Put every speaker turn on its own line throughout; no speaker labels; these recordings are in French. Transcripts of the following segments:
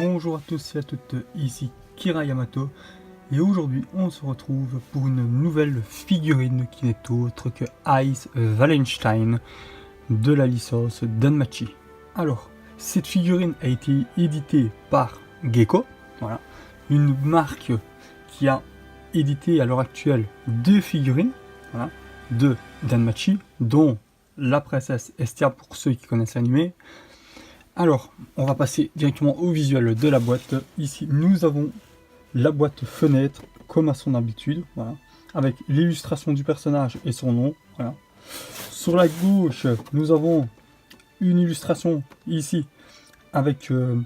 Bonjour à tous et à toutes, ici Kira Yamato et aujourd'hui on se retrouve pour une nouvelle figurine qui n'est autre que Ice Wallenstein de la licence Danmachi. Alors, cette figurine a été éditée par Gecko, voilà, une marque qui a édité à l'heure actuelle deux figurines, voilà, de Danmachi, dont la princesse Estia pour ceux qui connaissent l'anime. Alors, on va passer directement au visuel de la boîte. Ici, nous avons la boîte fenêtre, comme à son habitude, voilà, avec l'illustration du personnage et son nom. Voilà. Sur la gauche, nous avons une illustration ici, avec le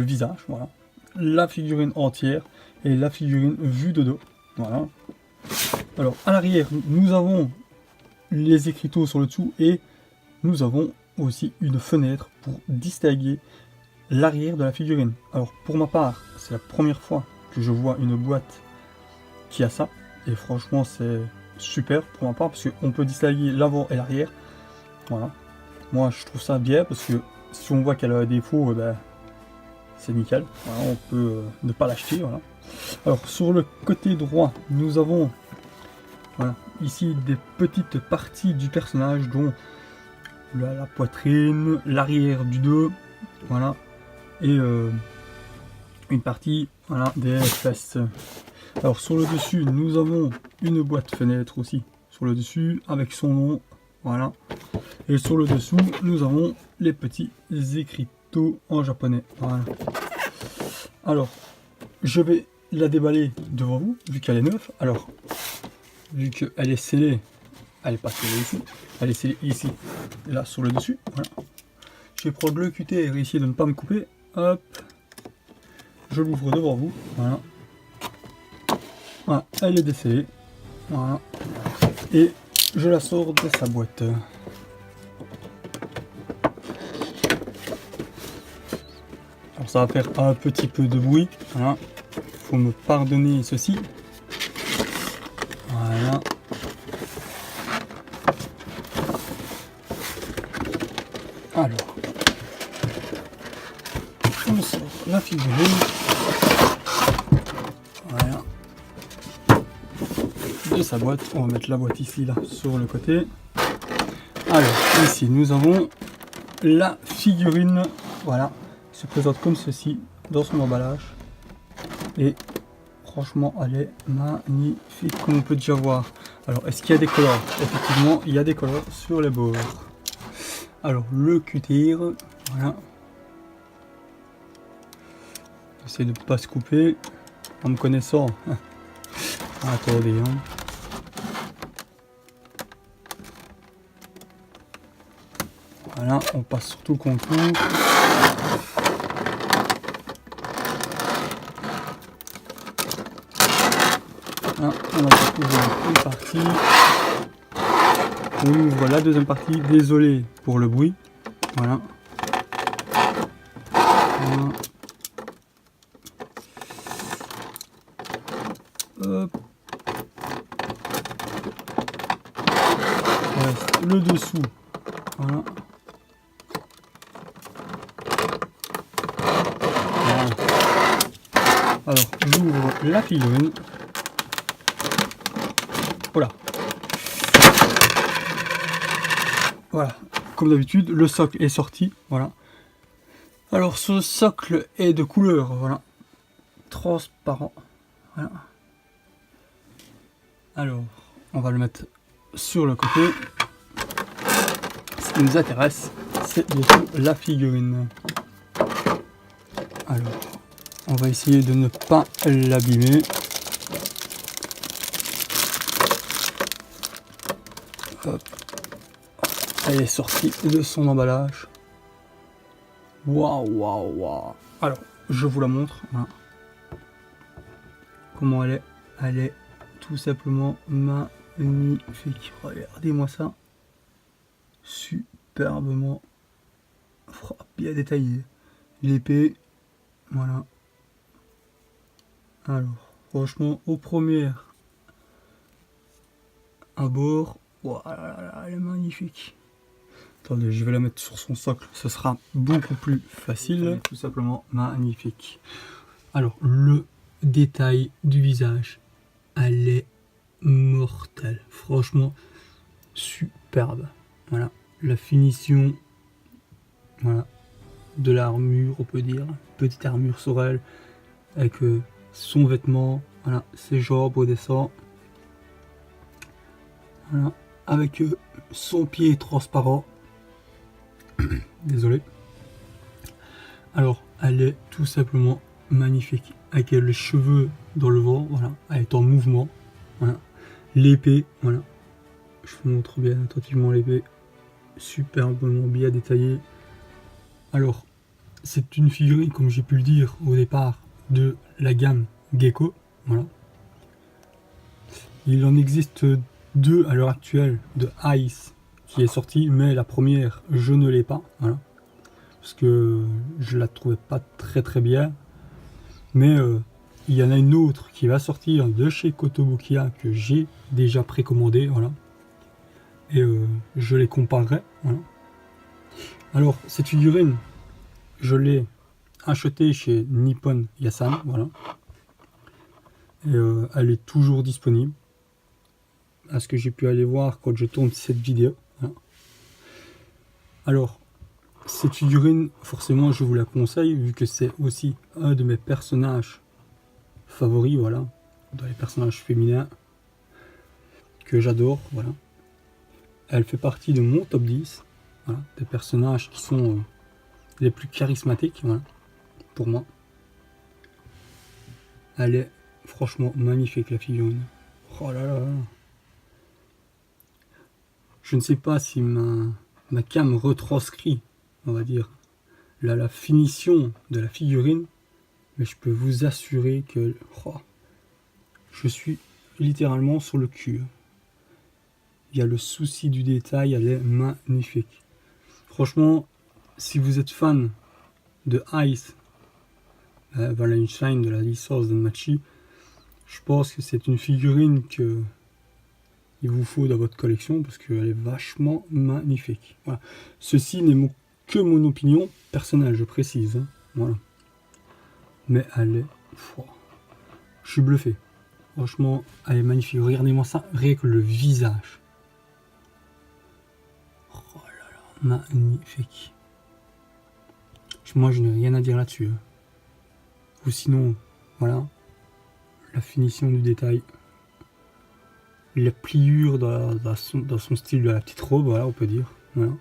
visage, voilà, la figurine entière et la figurine vue de dos. Voilà. Alors, à l'arrière, nous avons les écriteaux sur le dessous et nous avons aussi une fenêtre pour distinguer l'arrière de la figurine. Alors pour ma part, c'est la première fois que je vois une boîte qui a ça, et franchement c'est super pour ma part parce qu'on peut distinguer l'avant et l'arrière. Voilà, moi je trouve ça bien parce que si on voit qu'elle a un défaut, ben, c'est nickel, voilà, on peut ne pas l'acheter. Voilà. Alors sur le côté droit, nous avons, voilà, ici des petites parties du personnage dont la poitrine, l'arrière du dos, voilà, et une partie, voilà, des fesses. Alors sur le dessus, nous avons une boîte fenêtre aussi sur le dessus avec son nom, voilà, et sur le dessous, nous avons les petits écriteaux en japonais. Voilà. Alors, je vais la déballer devant vous vu qu'elle est neuve. Alors, vu qu'elle est scellée. Elle est pas scellée ici, elle est scellée ici, et là sur le dessus. Voilà. Je vais prendre le cutter et essayer de ne pas me couper. Hop, je l'ouvre devant vous. Voilà. Voilà, elle est décellée. Voilà. Et je la sors de sa boîte. Alors ça va faire un petit peu de bruit. Voilà. Faut me pardonner ceci. Voilà. Alors, on sort la figurine. Voilà. De sa boîte. On va mettre la boîte ici, là, sur le côté. Alors, ici, nous avons la figurine. Voilà. Se présente comme ceci dans son emballage. Et franchement, elle est magnifique, comme on peut déjà voir. Alors, est-ce qu'il y a des colores? Effectivement, il y a des colores sur les bords. Alors, le cutter, voilà. J'essaie de ne pas se couper en me connaissant. Attendez, hein. Voilà, on passe sur tout le contour. Voilà, on va ouvrir une partie. On ouvre la deuxième partie. Désolé pour le bruit. Voilà. Voilà. Hop. Reste le dessous. Voilà. Voilà. Alors, j'ouvre la figurine. Voilà. Voilà. Comme d'habitude, le socle est sorti. Voilà. Alors, ce socle est de couleur, voilà, transparent. Voilà. Alors, on va le mettre sur le côté. Ce qui nous intéresse, c'est bien sûr la figurine. Alors, on va essayer de ne pas l'abîmer. Hop. Elle est sortie de son emballage. Waouh, waouh, waouh. Alors, je vous la montre. Hein. Comment elle est tout simplement magnifique. Regardez-moi ça. Superbement bien détaillé. L'épée, voilà. Alors, franchement, au premier abord, voilà, elle est magnifique. Attendez, je vais la mettre sur son socle, ce sera beaucoup plus facile. Tout simplement magnifique. Alors, le détail du visage, elle est mortelle. Franchement, superbe. Voilà, la finition, voilà, de l'armure, on peut dire. Petite armure sur elle, avec son vêtement, voilà, ses jambes au dessin. Voilà, avec son pied transparent. Désolé. Alors, elle est tout simplement magnifique. Avec les cheveux dans le vent, voilà, elle est en mouvement. Voilà. L'épée, voilà. Je vous montre bien attentivement l'épée. Superbement bien détaillée. Alors, c'est une figurine, comme j'ai pu le dire au départ, de la gamme Gecko. Voilà. Il en existe deux à l'heure actuelle de Ice qui est sortie, mais la première, je ne l'ai pas. Voilà. Parce que je la trouvais pas très bien. Mais il y en a une autre qui va sortir de chez Kotobukiya que j'ai déjà précommandé. Voilà. Et je les comparerai. Voilà. Alors, cette figurine, je l'ai achetée chez Nippon Yasan. Voilà. Et elle est toujours disponible. À ce que j'ai pu aller voir quand je tourne cette vidéo. Voilà. Alors, cette figurine, forcément, je vous la conseille, vu que c'est aussi un de mes personnages favoris, voilà, dans les personnages féminins que j'adore, voilà. Elle fait partie de mon top 10, voilà, des personnages qui sont les plus charismatiques, voilà, pour moi. Elle est franchement magnifique, la figurine. Oh là là là. Je ne sais pas si ma cam retranscrit, on va dire, la finition de la figurine, mais je peux vous assurer que je suis littéralement sur le cul. Il y a le souci du détail, elle est magnifique. Franchement, si vous êtes fan de Ice, Valentine de la licence Danmachi, je pense que c'est une figurine que il vous faut dans votre collection parce qu'elle est vachement magnifique. Voilà. Ceci n'est que mon opinion personnelle, je précise. Hein. Voilà. Mais elle est... Je suis bluffé. Franchement, elle est magnifique. Regardez-moi ça, rien que le visage. Oh là là, magnifique. Moi, je n'ai rien à dire là-dessus. Hein. Ou sinon, voilà, la finition du détail. La pliure dans son style de la petite robe, voilà, on peut dire. Voilà.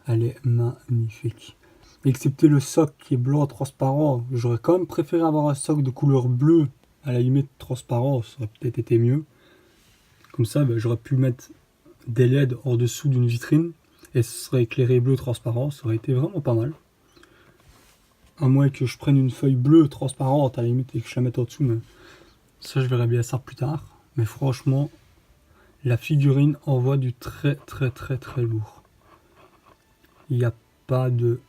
Elle est magnifique. Excepté le socle qui est blanc transparent, j'aurais quand même préféré avoir un socle de couleur bleue, à la limite transparent, ça aurait peut-être été mieux. Comme ça, j'aurais pu mettre des LED en dessous d'une vitrine, et ce serait éclairé bleu transparent, ça aurait été vraiment pas mal. À moins que je prenne une feuille bleue transparente à la limite et que je la mette en dessous, mais ça je verrai bien ça plus tard. Mais franchement, la figurine envoie du très lourd. Il n'y a pas de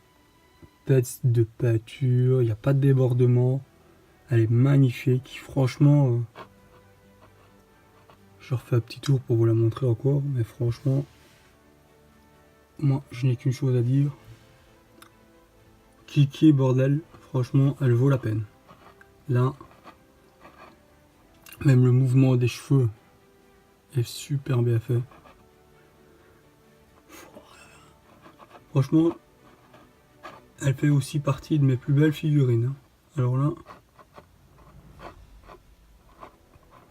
pets de peinture, il n'y a pas de débordement. Elle est magnifique, franchement. Je refais un petit tour pour vous la montrer encore, mais franchement, moi je n'ai qu'une chose à dire. Kiki bordel, franchement elle vaut la peine. Là, même le mouvement des cheveux est super bien fait. Franchement, elle fait aussi partie de mes plus belles figurines. Alors là,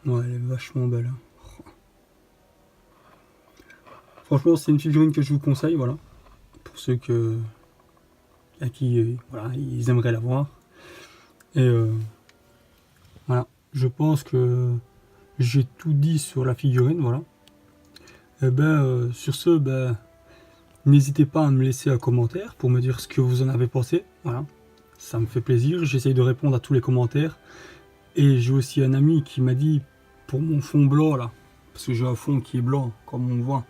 ouais, elle est vachement belle. Franchement, c'est une figurine que je vous conseille, voilà, pour ceux à qui voilà, ils aimeraient la voir. Et voilà, je pense que j'ai tout dit sur la figurine, voilà. Et sur ce, n'hésitez pas à me laisser un commentaire pour me dire ce que vous en avez pensé, voilà. ça me fait plaisir, j'essaye de répondre à tous les commentaires. Et j'ai aussi un ami qui m'a dit, pour mon fond blanc là, parce que j'ai un fond qui est blanc, comme on voit,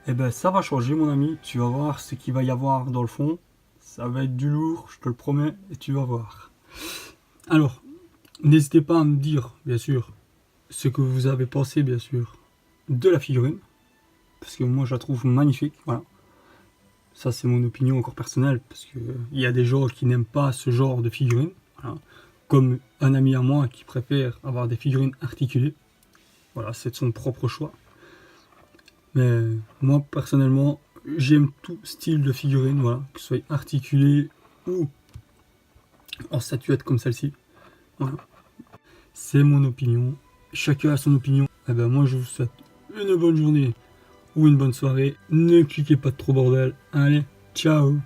eh ben ça va changer mon ami, tu vas voir ce qu'il va y avoir dans le fond, ça va être du lourd, je te le promets, et tu vas voir. Alors, n'hésitez pas à me dire, bien sûr, ce que vous avez pensé, bien sûr, de la figurine, parce que moi je la trouve magnifique, voilà. Ça c'est mon opinion encore personnelle, parce qu'il y a des gens qui n'aiment pas ce genre de figurine, voilà. Comme un ami à moi qui préfère avoir des figurines articulées. Voilà, c'est de son propre choix. Mais moi, personnellement, j'aime tout style de figurine, voilà, que ce soit articulé ou en statuette comme celle-ci. Voilà. C'est mon opinion. Chacun a son opinion. Et ben moi, je vous souhaite une bonne journée ou une bonne soirée. Ne cliquez pas de trop bordel. Allez, ciao!